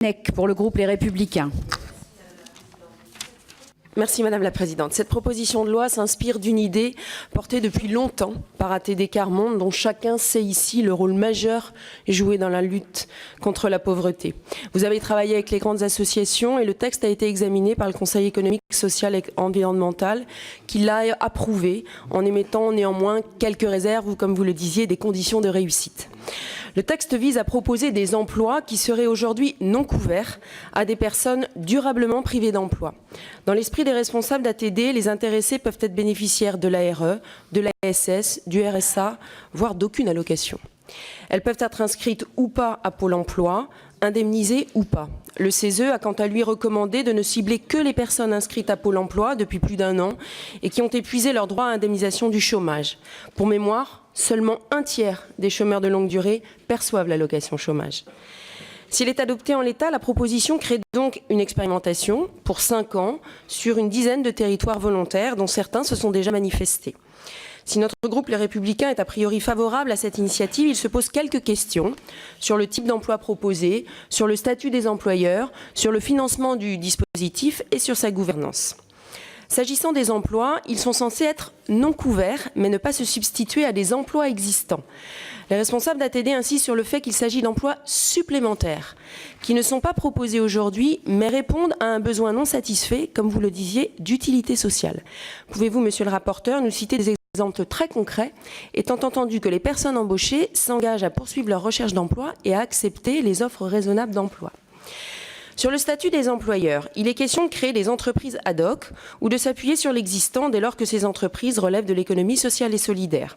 Nec pour le groupe Les Républicains. Merci Madame la Présidente. Cette proposition de loi s'inspire d'une idée portée depuis longtemps par ATD Quart Monde, dont chacun sait ici le rôle majeur joué dans la lutte contre la pauvreté. Vous avez travaillé avec les grandes associations et le texte a été examiné par le Conseil économique, social et environnemental qui l'a approuvé en émettant néanmoins quelques réserves ou, comme vous le disiez, des conditions de réussite. Le texte vise à proposer des emplois qui seraient aujourd'hui non couverts à des personnes durablement privées d'emploi. Dans l'esprit des responsables d'ATD, les intéressés peuvent être bénéficiaires de l'ARE, de l'ASS, du RSA, voire d'aucune allocation. Elles peuvent être inscrites ou pas à Pôle emploi, indemnisées ou pas. Le CESE a quant à lui recommandé de ne cibler que les personnes inscrites à Pôle emploi depuis plus d'1 an et qui ont épuisé leur droit à indemnisation du chômage. Pour mémoire, seulement 1/3 des chômeurs de longue durée perçoivent l'allocation chômage. S'il est adopté en l'état, la proposition crée donc une expérimentation pour 5 ans sur une dizaine de territoires volontaires dont certains se sont déjà manifestés. Si notre groupe Les Républicains est a priori favorable à cette initiative, il se pose quelques questions sur le type d'emploi proposé, sur le statut des employeurs, sur le financement du dispositif et sur sa gouvernance. S'agissant des emplois, ils sont censés être non couverts, mais ne pas se substituer à des emplois existants. Les responsables d'ATD insistent sur le fait qu'il s'agit d'emplois supplémentaires, qui ne sont pas proposés aujourd'hui, mais répondent à un besoin non satisfait, comme vous le disiez, d'utilité sociale. Pouvez-vous, monsieur le rapporteur, nous citer des exemples très concrets, étant entendu que les personnes embauchées s'engagent à poursuivre leur recherche d'emploi et à accepter les offres raisonnables d'emploi? Sur le statut des employeurs, il est question de créer des entreprises ad hoc ou de s'appuyer sur l'existant dès lors que ces entreprises relèvent de l'économie sociale et solidaire.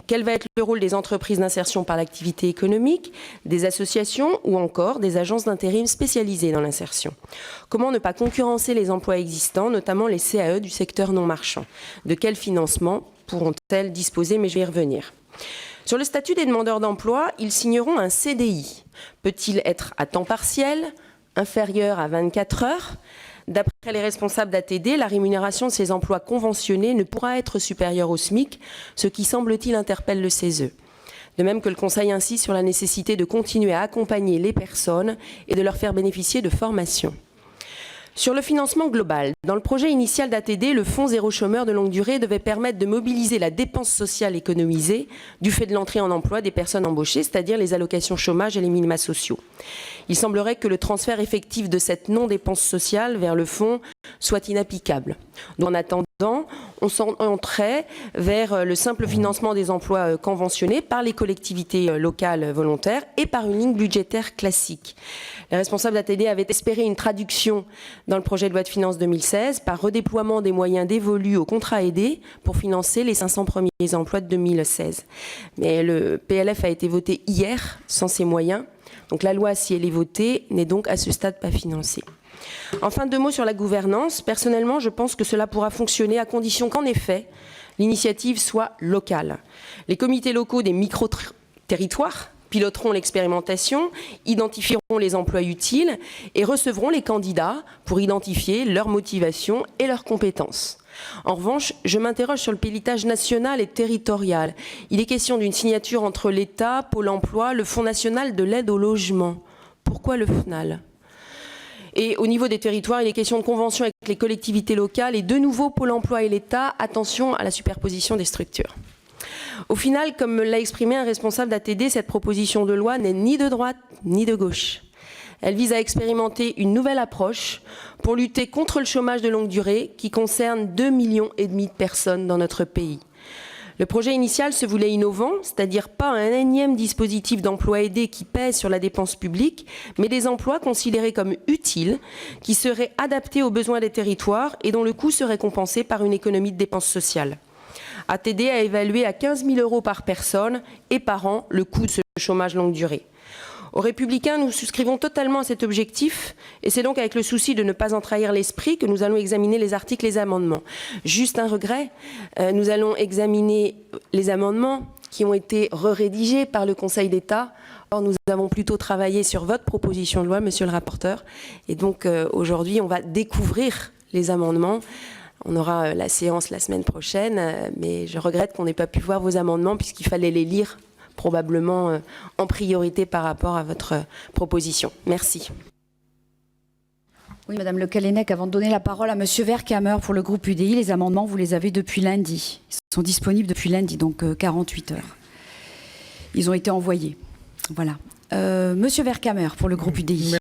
Quel va être le rôle des entreprises d'insertion par l'activité économique, des associations ou encore des agences d'intérim spécialisées dans l'insertion? Comment ne pas concurrencer les emplois existants, notamment les CAE du secteur non marchand? De quel financement pourront-elles disposer? Mais je vais y revenir. Sur le statut des demandeurs d'emploi, ils signeront un CDI. Peut-il être à temps partiel, inférieur à 24 heures. D'après les responsables d'ATD, la rémunération de ces emplois conventionnés ne pourra être supérieure au SMIC, ce qui semble-t-il interpelle le CESE. De même que le Conseil insiste sur la nécessité de continuer à accompagner les personnes et de leur faire bénéficier de formations. Sur le financement global, dans le projet initial d'ATD, le Fonds zéro chômeur de longue durée devait permettre de mobiliser la dépense sociale économisée du fait de l'entrée en emploi des personnes embauchées, c'est-à-dire les allocations chômage et les minima sociaux. Il semblerait que le transfert effectif de cette non-dépense sociale vers le fonds soit inapplicable. Donc, en attendant, on s'entrait vers le simple financement des emplois conventionnés par les collectivités locales volontaires et par une ligne budgétaire classique. Les responsables d'ATD avaient espéré une traduction dans le projet de loi de finances 2016 par redéploiement des moyens dévolus aux contrats aidés pour financer les 500 premiers emplois de 2016. Mais le PLF a été voté hier sans ces moyens. Donc la loi, si elle est votée, n'est donc à ce stade pas financée. Enfin, 2 mots sur la gouvernance. Personnellement, je pense que cela pourra fonctionner à condition qu'en effet, l'initiative soit locale. Les comités locaux des micro-territoires piloteront l'expérimentation, identifieront les emplois utiles et recevront les candidats pour identifier leurs motivations et leurs compétences. En revanche, je m'interroge sur le pilotage national et territorial. Il est question d'une signature entre l'État, Pôle emploi, le Fonds national de l'aide au logement. Pourquoi le FNAL ? Et au niveau des territoires, il est question de convention avec les collectivités locales et de nouveau Pôle emploi et l'État. Attention à la superposition des structures. Au final, comme l'a exprimé un responsable d'ATD, cette proposition de loi n'est ni de droite ni de gauche. Elle vise à expérimenter une nouvelle approche pour lutter contre le chômage de longue durée qui concerne 2,5 millions de personnes dans notre pays. Le projet initial se voulait innovant, c'est-à-dire pas un énième dispositif d'emploi aidé qui pèse sur la dépense publique, mais des emplois considérés comme utiles, qui seraient adaptés aux besoins des territoires et dont le coût serait compensé par une économie de dépenses sociales. ATD a évalué à 15 000 € par personne et par an le coût de ce chômage longue durée. Aux Républicains, nous souscrivons totalement à cet objectif et c'est donc avec le souci de ne pas en trahir l'esprit que nous allons examiner les articles et les amendements. Juste un regret, nous allons examiner les amendements qui ont été rédigés par le Conseil d'État. Or, nous avons plutôt travaillé sur votre proposition de loi, monsieur le rapporteur. Et donc, aujourd'hui, on va découvrir les amendements. On aura la séance la semaine prochaine, mais je regrette qu'on n'ait pas pu voir vos amendements puisqu'il fallait les lire probablement en priorité par rapport à votre proposition. Merci. Oui, Madame Le Callennec, avant de donner la parole à Monsieur Vercamer pour le groupe UDI, les amendements, vous les avez depuis lundi. Ils sont disponibles depuis lundi, donc 48 heures. Ils ont été envoyés. Voilà. Monsieur Vercamer pour le groupe UDI.